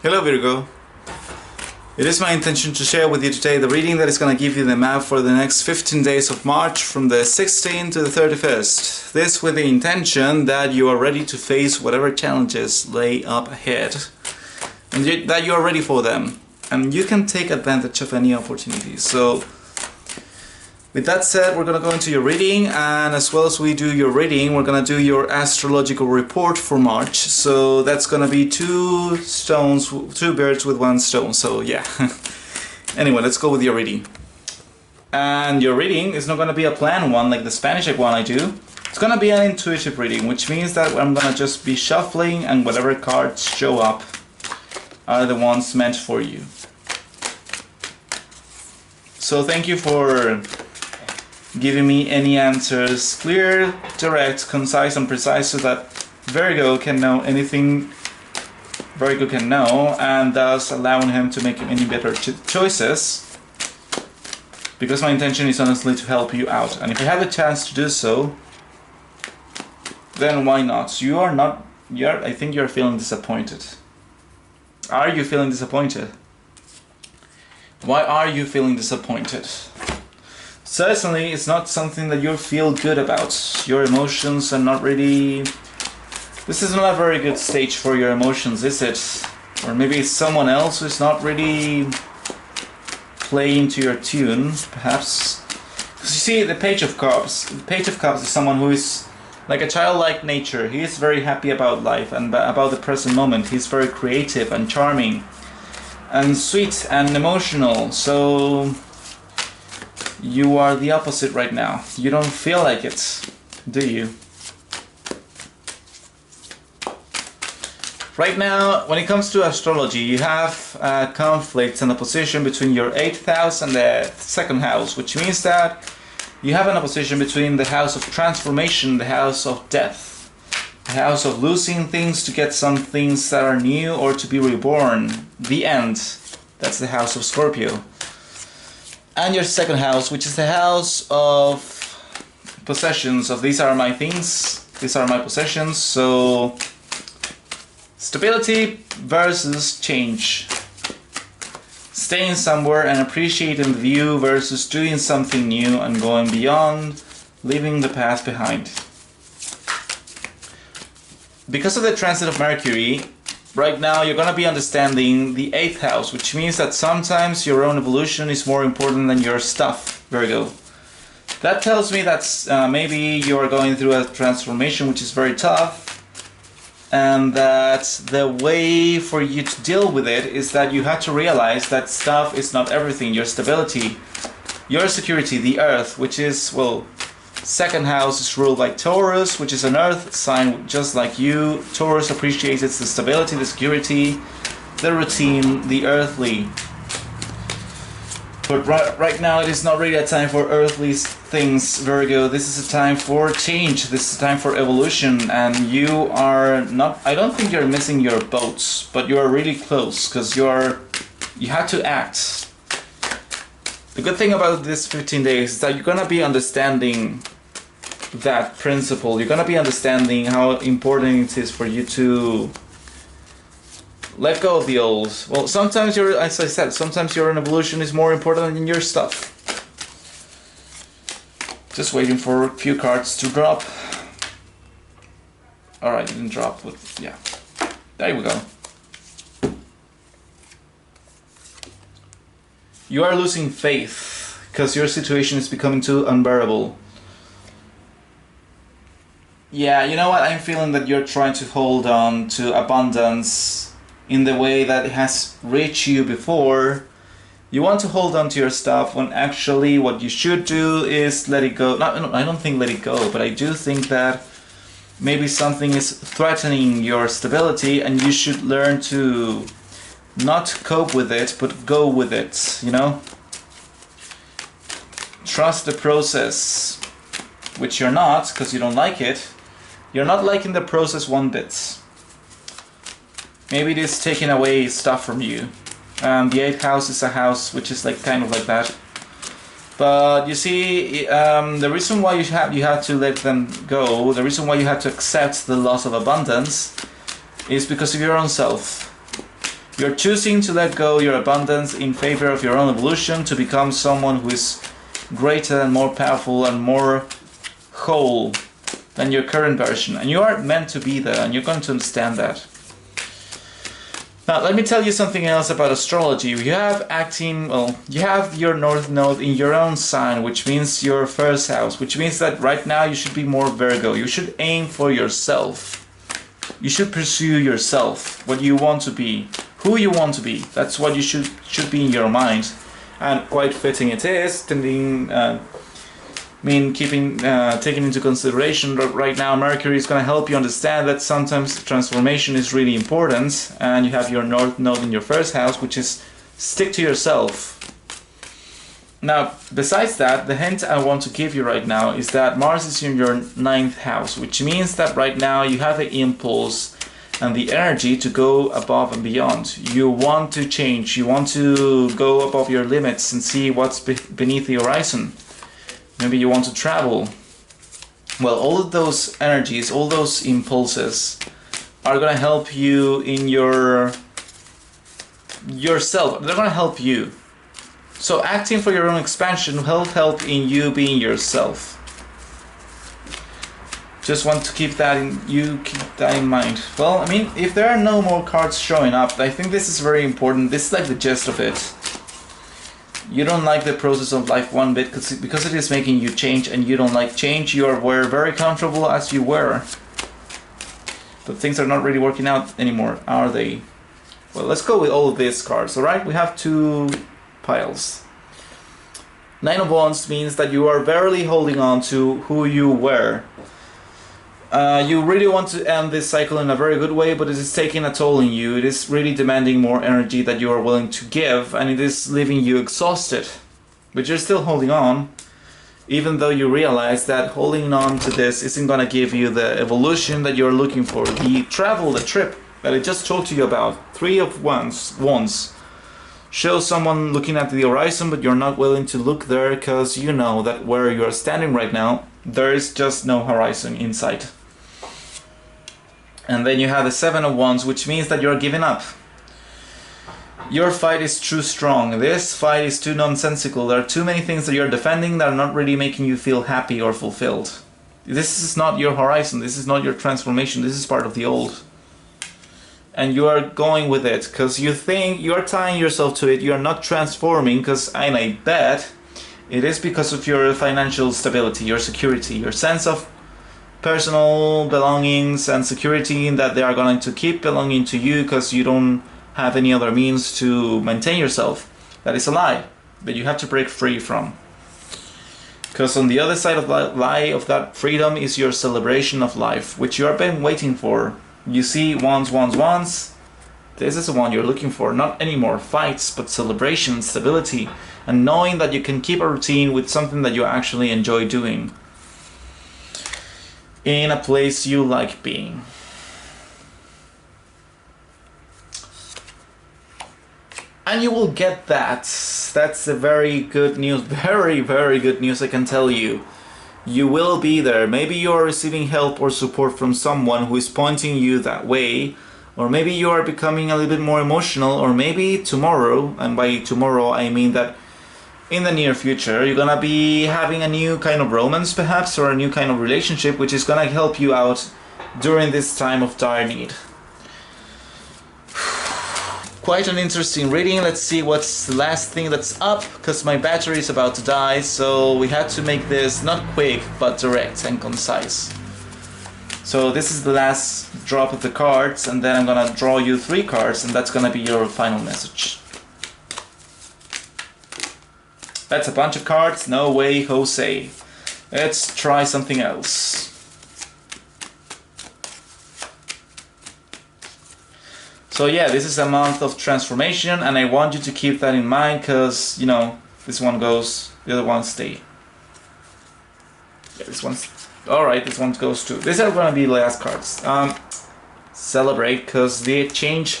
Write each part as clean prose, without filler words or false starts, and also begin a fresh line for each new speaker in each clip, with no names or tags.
Hello Virgo. It is my intention to share with you today the reading that is going to give you the map for the next 15 days of March from the 16th to the 31st. This with the intention that you are ready to face whatever challenges lay up ahead and that you are ready for them and you can take advantage of any opportunities. So with that said, we're going to go into your reading, and as well as we do your reading, we're going to do your astrological report for March. So that's going to be two birds with one stone. So yeah. Anyway, let's go with your reading. And your reading is not going to be a planned one like the Spanish one I do. It's going to be an intuitive reading, which means that I'm going to just be shuffling and whatever cards show up are the ones meant for you. So thank you for giving me any answers clear, direct, concise and precise so that Virgo can know anything Virgo can know, and thus allowing him to make any better choices, because my intention is honestly to help you out, and if you have the chance to do so, then why not? I think you're feeling disappointed. Are you feeling disappointed? Why are you feeling disappointed? Certainly, it's not something that you feel good about. Your emotions are not really... This is not a very good stage for your emotions, is it? Or maybe it's someone else who's not really playing to your tune, perhaps. Because you see, the Page of Cups. The Page of Cups is someone who is like a childlike nature. He is very happy about life and about the present moment. He's very creative and charming and sweet and emotional. So you are the opposite right now. You don't feel like it, do you? Right now, when it comes to astrology, you have conflicts and opposition between your 8th house and the 2nd house, which means that you have an opposition between the house of transformation, the house of death, the house of losing things to get some things that are new or to be reborn, the end. That's the house of Scorpio. And your 2nd house, which is the house of possessions, of these are my things, these are my possessions. So stability versus change, staying somewhere and appreciating the view versus doing something new and going beyond, leaving the past behind. Because of the transit of Mercury, right now you're going to be understanding the 8th house, which means that sometimes your own evolution is more important than your stuff, Virgo. That tells me that maybe you are going through a transformation which is very tough, and that the way for you to deal with it is that you have to realize that stuff is not everything. Your stability, your security, the earth, which is, well, 2nd house is ruled by Taurus, which is an earth sign just like you. Taurus appreciates the stability, the security, the routine, the earthly. But right now it is not really a time for earthly things, Virgo. This is a time for change, this is a time for evolution, and you are not... I don't think you're missing your boats, but you are really close, because you have to act. The good thing about this 15 days is that you're gonna be understanding that principle. You're gonna be understanding how important it is for you to let go of the old. Well, sometimes as I said, sometimes your evolution is more important than your stuff. Just waiting for a few cards to drop. Alright, didn't drop, but yeah. There we go. You are losing faith because your situation is becoming too unbearable. Yeah, you know what? I'm feeling that you're trying to hold on to abundance in the way that it has reached you before. You want to hold on to your stuff when actually what you should do is let it go. No, I don't think let it go, but I do think that maybe something is threatening your stability and you should learn to not cope with it, but go with it, you know? Trust the process, which you're not, because you don't like it. You're not liking the process one bit. Maybe it is taking away stuff from you. The 8th house is a house which is like kind of like that. But you see, the reason why you have to let them go, the reason why you have to accept the loss of abundance, is because of your own self. You're choosing to let go your abundance in favor of your own evolution to become someone who is greater and more powerful and more whole than your current version. And you are meant to be there, and you're going to understand that. Now, let me tell you something else about astrology. You have you have your North Node in your own sign, which means your first house, which means that right now you should be more Virgo. You should aim for yourself. You should pursue yourself, what you want to be, who you want to be. That's what you should be in your mind. And quite fitting it is, taking into consideration that right now Mercury is going to help you understand that sometimes transformation is really important, and you have your North Node in your first house, which is stick to yourself. Now, besides that, the hint I want to give you right now is that Mars is in your 9th house, which means that right now you have the impulse and the energy to go above and beyond. You want to change, you want to go above your limits and see what's beneath the horizon. Maybe you want to travel. Well, all of those energies, all those impulses are going to help you in yourself. They're going to help you. So acting for your own expansion will help in you being yourself. Just want to keep that in mind. Well, I mean, if there are no more cards showing up, I think this is very important. This is like the gist of it. You don't like the process of life one bit because it is making you change, and you don't like change. You were very comfortable as you were. But things are not really working out anymore, are they? Well, let's go with all of these cards, alright? We have 2 piles. 9 of Wands means that you are verily holding on to who you were. You really want to end this cycle in a very good way, but it is taking a toll on you. It is really demanding more energy that you are willing to give, and it is leaving you exhausted. But you're still holding on, even though you realize that holding on to this isn't going to give you the evolution that you're looking for. The travel, the trip that I just told you about, 3 of Wands, shows someone looking at the horizon, but you're not willing to look there because you know that where you're standing right now, there is just no horizon in sight. And then you have the 7 of Wands, which means that you're giving up. Your fight is too strong. This fight is too nonsensical. There are too many things that you're defending that are not really making you feel happy or fulfilled. This is not your horizon. This is not your transformation. This is part of the old. And you are going with it because you think you're tying yourself to it. You're not transforming because I bet it is because of your financial stability, your security, your sense of personal belongings and security, in that they are going to keep belonging to you because you don't have any other means to maintain yourself. That is a lie that you have to break free from. Because on the other side of the lie of that freedom is your celebration of life, which you have been waiting for. You see Wands. This is the one you're looking for. Not anymore fights, but celebration, stability, and knowing that you can keep a routine with something that you actually enjoy doing in a place you like being. And you will get that. That's a very good news. Very, very good news, I can tell you. You will be there. Maybe you are receiving help or support from someone who is pointing you that way. Or maybe you are becoming a little bit more emotional. Or maybe tomorrow, and by tomorrow I mean that in the near future, you're gonna be having a new kind of romance perhaps, or a new kind of relationship, which is gonna help you out during this time of dire need. Quite an interesting reading. Let's see what's the last thing that's up, because my battery is about to die, so we had to make this not quick, but direct and concise. So this is the last drop of the cards, and then I'm gonna draw you 3 cards, and that's gonna be your final message. That's a bunch of cards. No way, Jose. Let's try something else. So yeah, this is a month of transformation, and I want you to keep that in mind, because, you know, this one goes, the other ones stay. Yeah, this one's... Alright, this one goes too. These are gonna be the last cards. Celebrate, because the change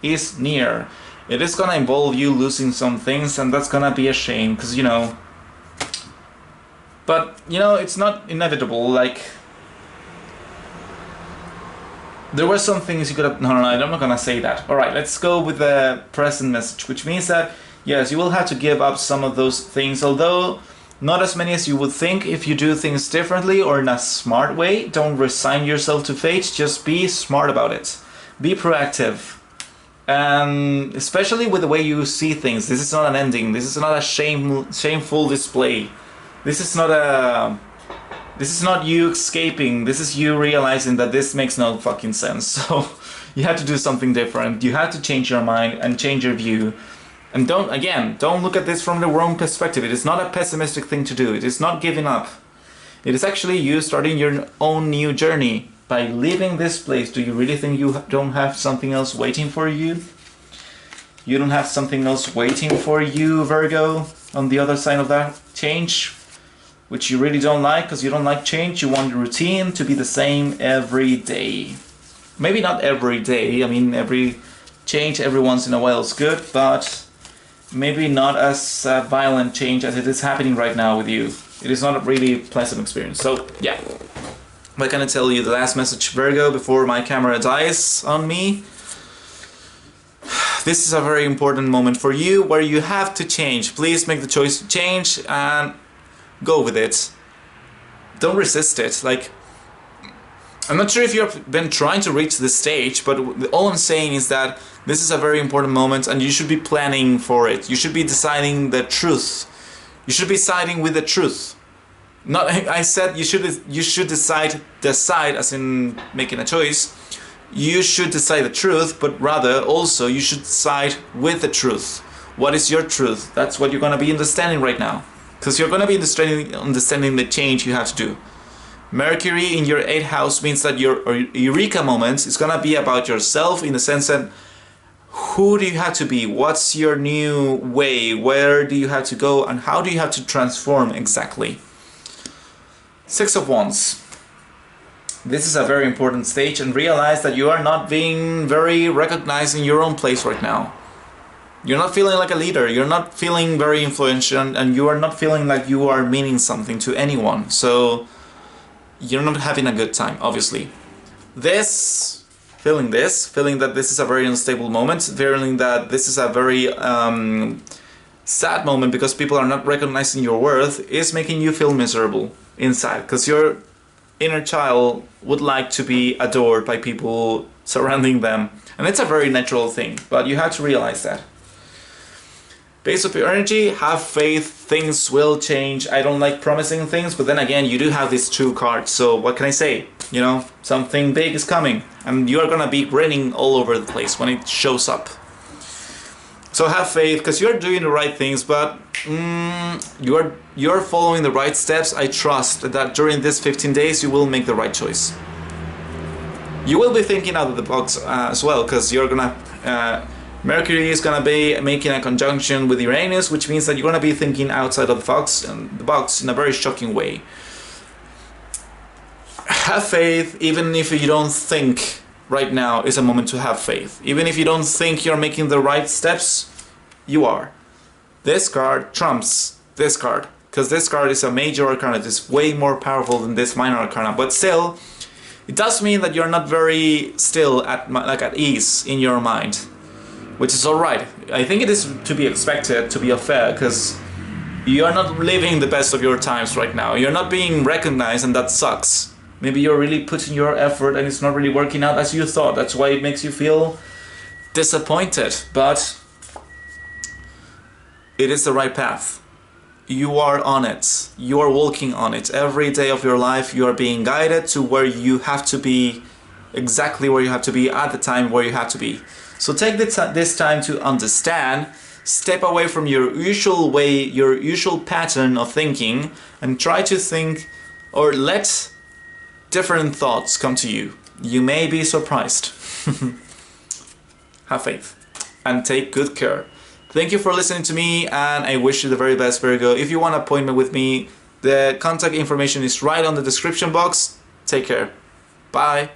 is near. It is gonna involve you losing some things, and that's gonna be a shame, because, you know... But, you know, it's not inevitable, like... there were some things you could have... No, I'm not gonna say that. Alright, let's go with the present message, which means that, yes, you will have to give up some of those things, although not as many as you would think if you do things differently or in a smart way. Don't resign yourself to fate, just be smart about it. Be proactive. And especially with the way you see things, this is not an ending, this is not a shameful display. This is not you escaping, this is you realizing that this makes no fucking sense. So you have to do something different, you have to change your mind and change your view. And don't look at this from the wrong perspective. It is not a pessimistic thing to do, it is not giving up. It is actually you starting your own new journey. By leaving this place, do you really think you don't have something else waiting for you? You don't have something else waiting for you, Virgo, on the other side of that change? Which you really don't like, because you don't like change. You want your routine to be the same every day. Maybe not every day, I mean every change every once in a while is good, but maybe not as violent change as it is happening right now with you. It is not a really pleasant experience, so yeah. What can I tell you? The last message, Virgo, before my camera dies on me. This is a very important moment for you where you have to change. Please make the choice to change and go with it. Don't resist it. Like, I'm not sure if you've been trying to reach this stage, but all I'm saying is that this is a very important moment and you should be planning for it. You should be deciding the truth. You should be siding with the truth. Not, I said you should decide as in making a choice. You should decide the truth, but rather also you should side with the truth. What is your truth? That's what you're going to be understanding right now. Because you're going to be understanding the change you have to do. Mercury in your 8th house means that your eureka moment is going to be about yourself, in the sense that who do you have to be? What's your new way? Where do you have to go? And how do you have to transform exactly? 6 of Wands. This is a very important stage, and realize that you are not being very recognized in your own place right now. You're not feeling like a leader, you're not feeling very influential, and you are not feeling like you are meaning something to anyone. So you're not having a good time, obviously. Feeling that this is a very unstable moment, feeling that this is a very sad moment because people are not recognizing your worth, is making you feel miserable inside, because your inner child would like to be adored by people surrounding them, and it's a very natural thing, but you have to realize that. Base of your energy, have faith, things will change. I don't like promising things, but then again, you do have these 2 cards, so what can I say? You know, something big is coming, and you are gonna be grinning all over the place when it shows up. So have faith, because you're doing the right things, but you're following the right steps. I trust that during this 15 days you will make the right choice. You will be thinking out of the box as well, because you're gonna Mercury is gonna be making a conjunction with Uranus, which means that you're gonna be thinking outside of the box in a very shocking way. Have faith, even if you don't think right now is a moment to have faith. Even if you don't think you're making the right steps, you are. This card trumps this card, because this card is a major arcana. It is way more powerful than this minor arcana, but still, it does mean that you're not very still at ease in your mind, which is alright. I think it is to be expected, to be fair, because you are not living the best of your times right now. You're not being recognized, and that sucks. Maybe you're really putting your effort and it's not really working out as you thought. That's why it makes you feel disappointed. But it is the right path. You are on it. You are walking on it. Every day of your life you are being guided to where you have to be, exactly where you have to be at the time where you have to be. So take this time to understand, step away from your usual way, your usual pattern of thinking, and try to think, or let different thoughts come to you. You may be surprised. Have faith and take good care. Thank you for listening to me, and I wish you the very best, Virgo. If you want an appointment with me, the contact information is right on the description box. Take care. Bye.